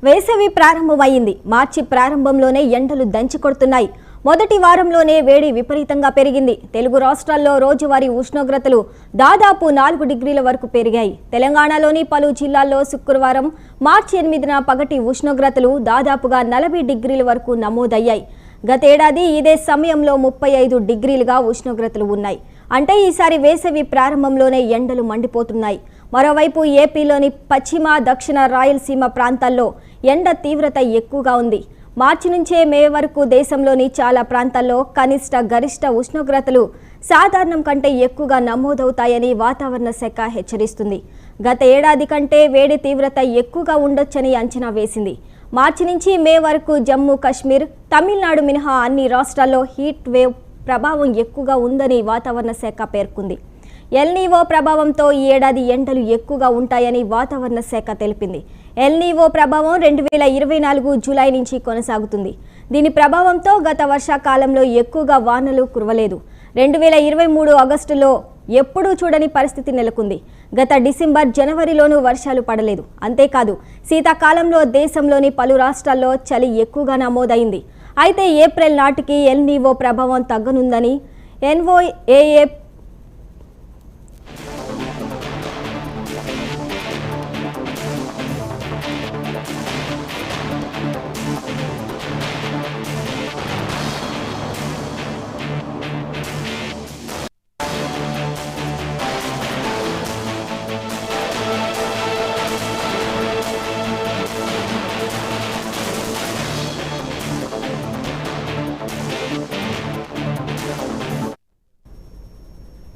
వేసవి ప్రారంభమైంది. మార్చి ప్రారంభంలోనే ఎండలు దంచి కొడుతున్నాయి. మొదటి వారంలోనే వేడి విపరీతంగా పెరిగింది. తెలుగు రాష్ట్రాల్లో రోజువారీ ఉష్ణోగ్రతలు దాదాపు 4 డిగ్రీల వరకు పెరిగాయి. తెలంగాణలోని పలు జిల్లాల్లో శుక్రవారం మార్చి 8న పగటి ఉష్ణోగ్రతలు దాదాపుగా 40 డిగ్రీల వరకు నమోదయ్యాయి. గతేడాది ఇదే సమయంలో 35 డిగ్రీలుగా ఉష్ణోగ్రతలు ఉన్నాయి. అంటే ఈసారి వేసవి ప్రారంభంలోనే ఎండలు మండిపోతున్నాయి. మరోవైపు ఏపీలోని పశ్చిమ, దక్షిణ రాయలసీమ ప్రాంతాల్లో ఎండ తీవ్రత ఎక్కువగా ఉంది. మార్చి నుంచే మే వరకు దేశంలోని చాలా ప్రాంతాల్లో కనిష్ట, గరిష్ట ఉష్ణోగ్రతలు సాధారణం కంటే ఎక్కువగా నమోదవుతాయని వాతావరణ శాఖ హెచ్చరిస్తుంది. గత ఏడాది కంటే వేడి తీవ్రత ఎక్కువగా ఉండొచ్చని అంచనా వేసింది. మార్చి నుంచి మే వరకు జమ్మూ కాశ్మీర్, తమిళనాడు మినహా అన్ని రాష్ట్రాల్లో హీట్ వేవ్ ప్రభావం ఎక్కువగా ఉందని వాతావరణ శాఖ పేర్కొంది. ఎల్నీవో ప్రభావంతో ఈ ఏడాది ఎండలు ఎక్కువగా ఉంటాయని వాతావరణ శాఖ తెలిపింది. ఎల్నీవో ప్రభావం 2024 జూలై నుంచి కొనసాగుతుంది. దీని ప్రభావంతో గత వర్షాకాలంలో ఎక్కువగా వానలు కురవలేదు. 2023 ఆగస్టులో ఎప్పుడూ చూడని పరిస్థితి నెలకొంది. గత డిసెంబర్, జనవరిలోనూ వర్షాలు పడలేదు. అంతేకాదు శీతాకాలంలో దేశంలోని పలు రాష్ట్రాల్లో చలి ఎక్కువగా నమోదైంది. అయితే ఏప్రిల్ నాటికి ఎల్నీవో ప్రభావం తగ్గనుందని ఎన్ఓఏఏ